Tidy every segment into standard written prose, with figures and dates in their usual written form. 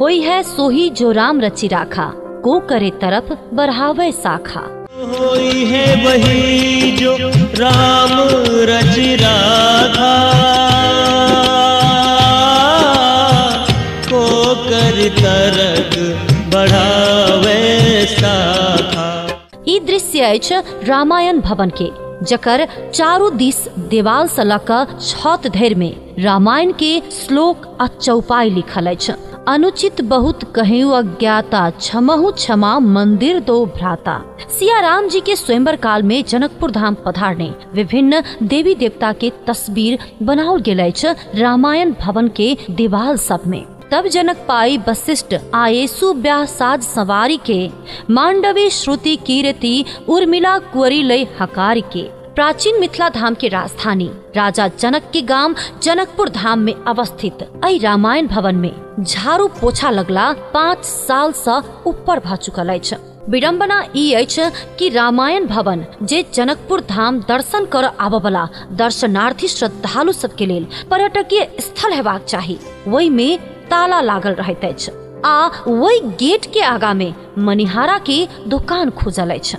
होई है सोही जो राम रचि राखा, को करे तरफ बढ़ावे शाखा। होई है वही जो राम रचि राखा, को करे तरफ बढ़ावे शाखा। ई दृश्य अछि रामायण भवन के, जकर चारों दिस देवाल से लऽ कऽ छत धरि में रामायण के श्लोक आ चौपाई लिखल अछि। अनुचित बहुत कहियो अज्ञाता, क्षमहु क्षमा मंदिर दो भ्राता। सिया राम जी के स्वयंवर काल में जनकपुर धाम पधारने विभिन्न देवी देवता के तस्वीर बनाओल गेल अछि रामायण भवन के दीवाल सब में। तब जनक पाई वशिष्ठ आये सुब्याह साज सवारी के, मांडवी श्रुति कीर्ति उर्मिला कुंवरी लय हकारी के। प्राचीन मिथिला धाम के राजधानी राजा जनक के गांव जनकपुर धाम में अवस्थित एहि रामायण भवन में झाड़ू पोछा लगला 5 साल से ऊपर भ चुकल अछि। विडंबना ई अछि कि रामायण भवन जे जनकपुर धाम दर्शन कर आबय वाला दर्शनार्थी श्रद्धालु सबके लेल पर्यटकीय स्थल हेबाक चाही, वही में ताला लागल रहैत अछि आ वही गेट के आगा में मनिहारा के दुकान खुजल अछि।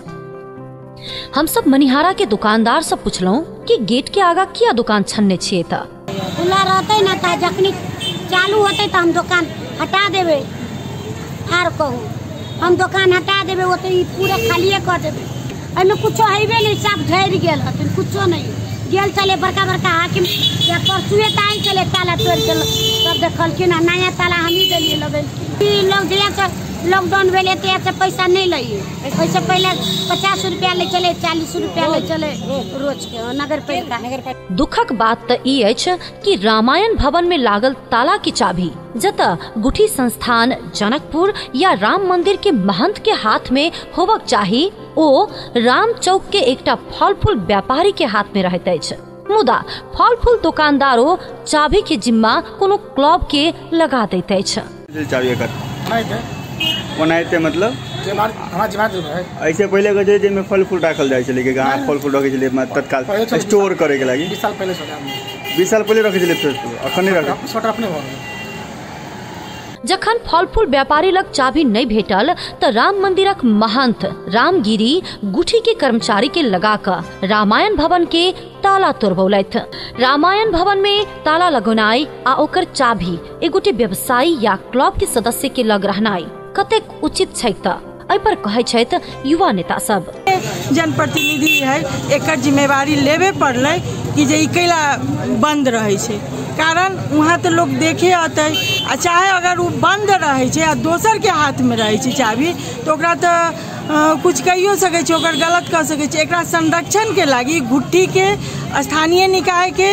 हम सब मनिहारा के दुकानदार से पूछलौं कि गेट के आगा किया दुकान छन्ने छियै त। खुला रहते ना त जखनी चालू होते त हम दुकान हटा देबे, आर कहू हम दुकान हटा देबे, ओते पूरा खालिए कर देबे। एमे कुछो हेबे नहीं, सब ढेर गेल हथिन, कुछो नहीं गेल चले। बड़का बड़का हाकिम या परसुए ताई चले ताला तोड़ के सब देखलखिन, नया ताला हमही देलिए लबे। लोग जया लॉकडाउन भेले से पैसा नहीं लइए, पैसे पहले 50 रुपया ले चले, 40 रुपया ले चले रोज के नगर पालिका। दुखक बात त ई अछि कि रामायण भवन में लागल ताला की चाबी जतऽ गुठी संस्थान जनकपुर या राम मंदिर के महंत के हाथ में होबक चाही, ओ राम चौक के एकटा फल फूल व्यापारी के हाथ में रहैत अछि। मुदा फल फूल दुकानदारो चाबी के जिम्मा कोनो क्लब के लगा दैत अछि। मतलब ऐसे पहले कहे जे में फल फूल राखल जाय छले, गाँव फल फूल रखे छले तत्काल स्टोर करे के लागि 20 साल पहले 20 साल पहले रखे छले, अखन नहीं रखे। जखन फल फूल व्यापारी लग चाबी नहीं भेटल त राम मंदिरक महंत रामगिरी गुठी के कर्मचारी के लगा कर रामायण भवन के ताला तोड़बौलैथ। रामायण भवन में ताला लगौनाई आ ओकर चाबी एगोटे व्यवसायी या क्लब के सदस्य के लग रहनाई कतेक उचित छै त एहि पर कहै छथि युवा नेता सब। जनप्रतिनिधि है एकर जिम्मेवारी लेबे पड़लै कि जे कैला बंद रहे छै, कारण वहाँ तो लोग देखे आते आ चाहे अगर वो बंद रहे छै आ दोसर के हाथ में रहे छै चाबी तो ओकरा तो कुछ कहियो सके छै, ओकर गलत कह सके छै। एकरा संरक्षण के लागी गुट्ठी के स्थानीय निकाय के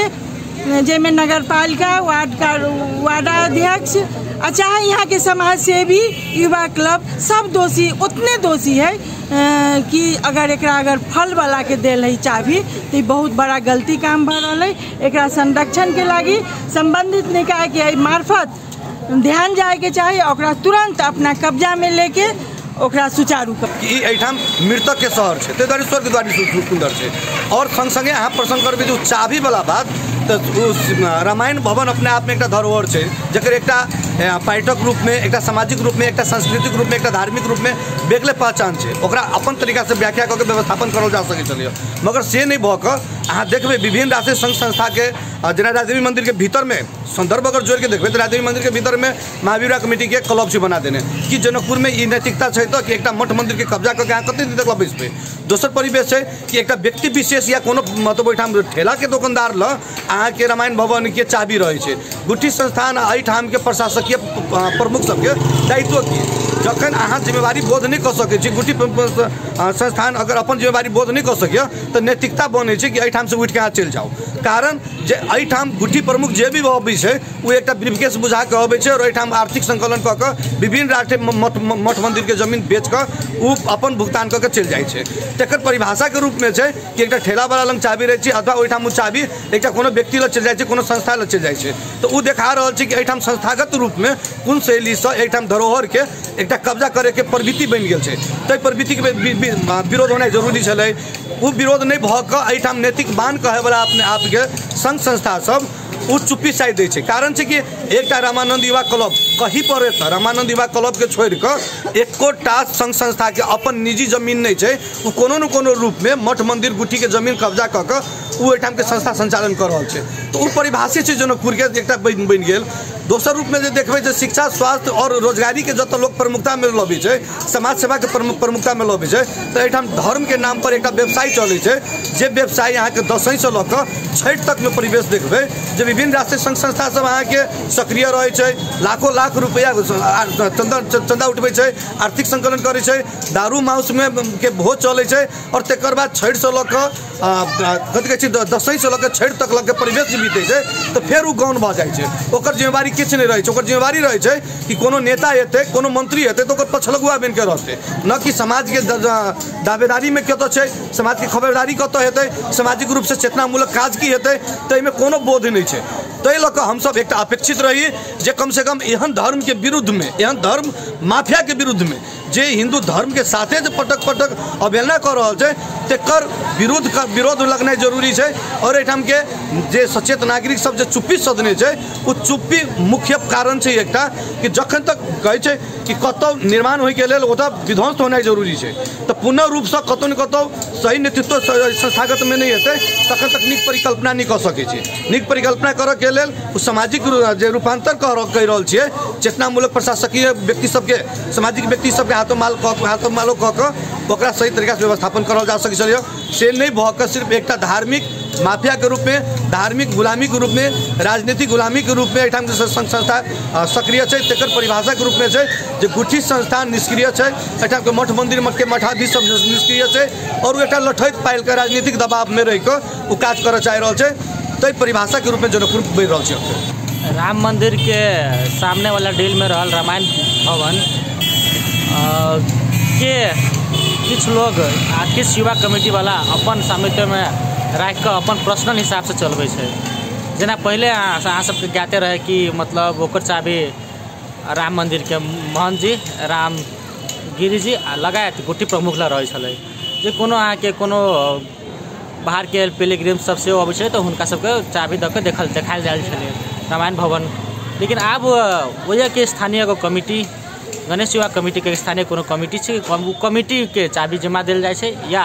जेमे नगर पालिका वार्डाध्यक्ष चाहे यहाँ के समाज सेवी युवा क्लब सब दोषी उतने दोषी है कि अगर फल वाला के देल है चाबी तो बहुत बड़ा गलती काम भ रहा है। एकरा संरक्षण के लागी संबंधित निकाय के मार्फत ध्यान जाए के चाहे, ओकरा तुरंत अपना कब्जा में लेके ओकरा सुचारू कर। मृतक के शहर है, ताहि दुआरे स्वर्ग द्वारी सुंदर है। और संग संगे अहाँ प्रसंग करबे जो चाबी वाला बात, तो रामायण भवन अपने आप में एक धरोहर है, जकर एक पर्यटक रूप में, एक सामाजिक रूप में, एक सांस्कृतिक रूप में, एक धार्मिक रूप में बेगले पहचान है। ओकरा अपन तरीका से व्याख्या करके व्यवस्थापन करल जा सके चलिए, मगर से नहीं भऽ कऽ अहाँ देखबे विभिन्न राष्ट्रीय संघ संस्था के जेना राजदेवी मंदिर के भीतर में संदर्भ अगर जोड़ के देखबे तो राजदेवी मंदिर के भीतर में महावीरा कमेटी के क्लब से बना देने कि जनकपुर में ई नैतिकता है तो कि एक मठ मंदिर के कब्जा करके अहाँ कते दिन तक बैस पे। दोसर परिवेश है कि एक व्यक्ति विशेष या कोनो मतलब ओहिठाम ठेला के दुकानदार ल अहाँ के रामायण भवन के चाबी रहे छै। गुठी संस्थान एहिठाम के प्रशासकीय प्रमुख सबके दायित्व की जखन अहाँ जिम्मेवारी बोध नहीं कर सके छी, गुठी संस्थान अगर अपन जिम्मेवारी बोध नहीं कर सके तो नैतिकता बने छै कि एहिठाम से उठ के अहाँ चल जाओ। कारण जे एहिठाम गुठी प्रमुख जे भी अबै छै वो एक ब्रीफकेस बुझा के अबै छै और एहिठाम आर्थिक संकलन क के विभिन्न राष्ट्रीय मठ मंदिर के जमीन बेच कर वो अपन भुगतान करके चल जाए छै। तकर परिभाषा के रूप में छै कि एक ठेला वाला लंग चाबी रहे छै अथवा ओहिठाम चाबी एक कोनो व्यक्ति लग चल जाए छै, कोनो संस्था लग चल जाए छै। तो वो देखा रहल छै कि एहिठाम संस्थागत रूप में कोन शैली से एहिठाम धरोहर के एक कब्जा करे के प्रवृत्ति बन गेल छै। ताहि प्रवृत्ति के विरोध होना जरूरी छलै। वो विरोध नहीं भऽ कऽ एहिठाम नैतिक बान कहे वाला अपने आप के संघ संस्था सब वो चुप्पी साइड दै छै। कारण छै कि एकटा रामानंद युवा क्लब कहीं पर रामानंद युवा क्लब के छोड़ कर एकोटा संघ संस्था के अपन निजी जमीन नहीं है, वो कोनो न कोनो रूप में मठ मंदिर गुठी के जमीन कब्जा क के वो एठाम के संस्था संचालन कर रहा है। तो वो परिभाषित है जनकपुर के एक बन गए। दोसर रूप में जो देखबे जो शिक्षा स्वास्थ्य और रोजगारी के जत लोग प्रमुखता में लबी है, समाज सेवा के प्रमुखता में लबी है, तो एठाम धर्म के नाम पर एक व्यवसाय चले है। जे व्यवसाय यहाँ के 10 से लक 6 तक में परिवेश देखबे जो विभिन्न राष्ट्रीय संघ संस्था सब यहाँ के सक्रिय रहे है, लाखों लाख रुपया चंदा उठबे है, आर्थिक संकलन करे है, दारू माउस में के भोज चले है और तकर बाद 6 से लक कथी कहै छै 10 से लक 6 तक लग के परिवेश बीते है। तो फिर वो गौन भ जाए है, ओकर जिम्मेवारी किछ नहीं रहे, ओकर जिम्मेवारी रहे है कि कोनो नेता हेतै कोनो मंत्री हेतै तो ओकर पछलगुआ बन के रहते, न कि समाज के दावेदारी में कत है, समाज के खबरदारी कत हेतै, सामाजिक रूप से चेतनामूलक काज की हेतै, तो में कोनो बोध नहीं है। ताहि लऽ कऽ हमसब एक अपेक्षित रही जे कम से कम एहन धर्म के विरुद्ध में, एहन धर्म माफिया के विरुद्ध में जे हिंदू धर्म के साथे जे पटक पटक अवहेलना कर रहा है तेकर विरोध लगनाइ जरूरी है। और एठाम के जे सचेत नागरिक सब जे चुप्पी सधने है वो चुप्पी मुख्य कारण है एकटा कि जखन तक कहै छै कि कतौ निर्माण होय के लेल ओतऽ विध्वंस होनाइ जरूरी है। तो पुनः रूप से कतौ न कतौ सही नेतृत्व संस्थागत में नहीं हेतै तखन तक नीक परिकल्पना नहीं कर सकै छै। नीक परिकल्पना करऽ के लेल ओ सामाजिक जे रूपांतर कहि रहल छियै, चेतनामूलक प्रशासकीय व्यक्ति सबके, सामाजिक व्यक्ति सबके हाथों मालो कऽ कऽ ओकरा सही तरीका से व्यवस्थापन करल जा सकै छलै। से नहीं भऽ कऽ सिर्फ एकटा धार्मिक माफिया के रूप में, धार्मिक गुलामी के रूप में, राजनीतिक गुलामी के रूप में एठाम संस्था सक्रिय है, तेकर परिभाषा के रूप में है जे गुठी संस्थान निष्क्रिय है, एठाम के मठ मंदिर के मठाधीश सब निष्क्रिय है और एक लठैत पायल के राजनीतिक दबाव में रह कर वो काज कर चाह रहा है। तो परिभाषा के रूप में जनकपुर बढ़ रहा है। राम मंदिर के सामने वाला डील में रहल रामायण भवन के किछु लोग आ किछु युवा कमेटी वाला अपन सामित्य में राख कर अपन पर्सनल हिसाब से चलबे छै। जेना पहले अहाँ सबके ज्ञाते रहे कि मतलब ओकर चाबी राम मंदिर के महंत जी, राम गिरी जी लगायत गुटी प्रमुख ला रहे छलै। जे कोनो अहाँ के कोनो बाहर के पिलग्रिम सब से अबै छै तो हुनका सबके चाबी दऽ के देखायल जाय छलै रामायण भवन। लेकिन आब ओहि के स्थानीय एगो कमिटी, गणेश युवा कमिटी के स्थानीय कोनो कमिटी छै, कमिटी के चाबी जमा देल जाय छै या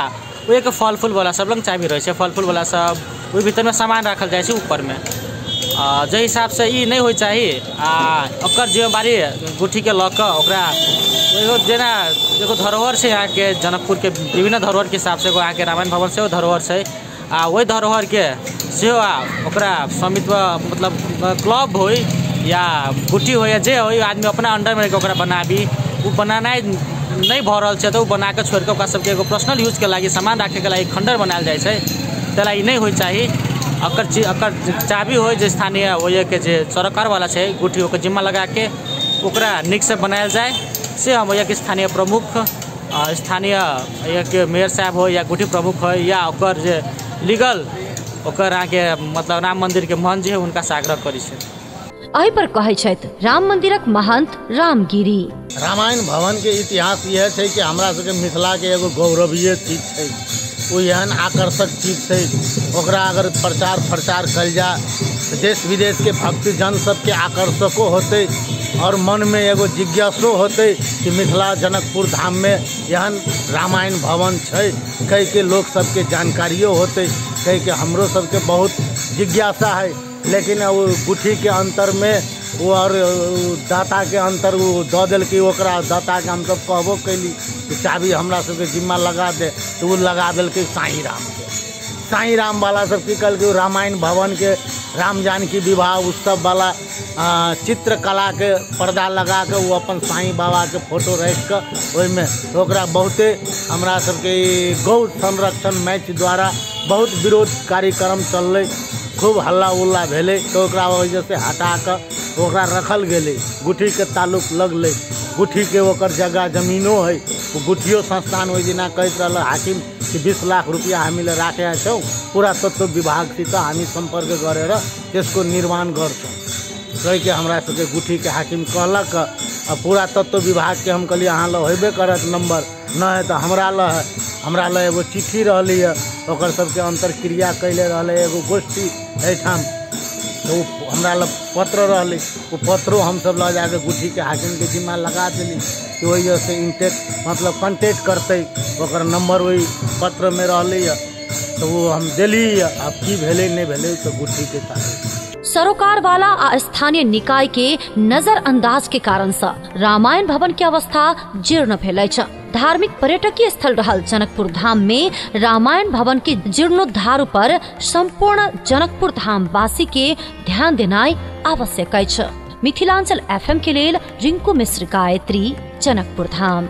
ओहि के फल फूल वाला सब लग चाबी रहे छै, फल फूल वाला सब ओहि भीतर में सामान रखल जाय छै ऊपर में। जे हिसाब से ई नहीं होय चाहिए ओकर जिम्मेवारी गुठी के लऽ कऽ ओकरा एगो जेना एगो धरोहर छै यहाँ के जनकपुर के विभिन्न धरोहर के हिसाब से एगो यहाँ के रामायण भवन से धरोहर छै वही धरोहर के सेहो ओकरा स्वामित्व मतलब क्लब हो या गुठी हो या जे हो आदमी अपना अंडर में ओकरा बनाबी, वो बनाना नहीं भऽ रहल छै तो बना के छोड़ के ओकरा सबके एगो पर्सनल यूज के लागी सामान राखे के लागी खंडर बनायल जाय छै। तेला ई नहीं होय चाहिए। अकर चाबी हो जे स्थानीय हो के जे सरकार वाला छै गुठी ओकर जिम्मा लगा के ओकरा निक से बनायल जाए से हम के स्थानीय प्रमुख, स्थानीय के मेयर साहब हो या गुठी प्रमुख हो या ओकर जे लीगल ओकर अहाँ के मतलब राम मंदिर के महंत जी है उनका से आग्रह करी छै। एहि पर कहै छथि राम मंदिरक महंत रामगिरी। रामायण भवन के इतिहास यह है कि हमरा सबके मिथिला के एगो गौरवीय चीज है, वो एहन आकर्षक चीज है, ओकरा अगर प्रचार प्रसार कल जा देश विदेश के भक्तजन सबके आकर्षको होते और मन में एगो जिज्ञासो होते कि मिथिला जनकपुर धाम में एहन रामायण भवन है, कह के लोग सबके जानकारियों होते, कह के हमरो सबके बहुत जिज्ञासा है। लेकिन वो गुठी के अंतर में वो और दाता के अंतर वो दऽ देलकै, ओकरा दाता के हम सब कहबो कैली कि चाबी हमरा सबके जिम्मा लगा दे तो वो लगा देलकै साईं राम के। साईं राम वाला सब की कहलकै रामायण भवन के राम जानकी विवाह उत्सव वाला चित्रकला के पर्दा लगा के वो अपन साईं बाबा के फोटो रख के ओहिमे ओकरा बहुते हमरा सबके गौ संरक्षण मैच द्वारा बहुत विरोध कार्यक्रम चललै, खूब हल्ला उल्ला भेले तो ओकरा वजह से हटा कर ओकरा रखल गेले, गुठी के ताल्लुक लगले, गुठी के ओकर जगह जमीनो है, वो गुठियो संस्थान ओहि दिना कहैत रहल हाकिम कि 20 लाख रुपया हामीले राखेका छौँ, पुरातत्व विभागसित हामी सम्पर्क गरेर त्यसको निर्माण गर्छौँ कहि के हमरा सबके गुठी के हाकिम कहलक। पुरातत्व विभाग के हम कहलिए अहाँ ल हेबे करत नंबर न है तो हमरा ल एगो चिट्ठी रहली है, ओकर सबके अंतर क्रिया कैले रहले एगो गोष्ठी एठाम तो हमरा लग पत्र रहले, वो पत्रो हम सब ला जाके गुठी के हाकिम के जिम्मा लगा दिली कि वही से इंटेक्ट मतलब कांटेक्ट करते, ओकर नंबर वही पत्र में रहले तो वो हम दिली। अब की भेले नहीं भेले तो गुठी के साथ सरोकार वाला आ स्थानीय निकाय के नजरअंदाज के कारण से रामायण भवन के अवस्था जीर्ण भेलै छ। धार्मिक पर्यटकीय स्थल रहल जनकपुर धाम में रामायण भवन के जीर्णोद्धार पर संपूर्ण जनकपुर धाम वासी के ध्यान देनाइ आवश्यक अछि। मिथिलांचल FM के लेल रिंकू मिश्र गायत्री, जनकपुर धाम।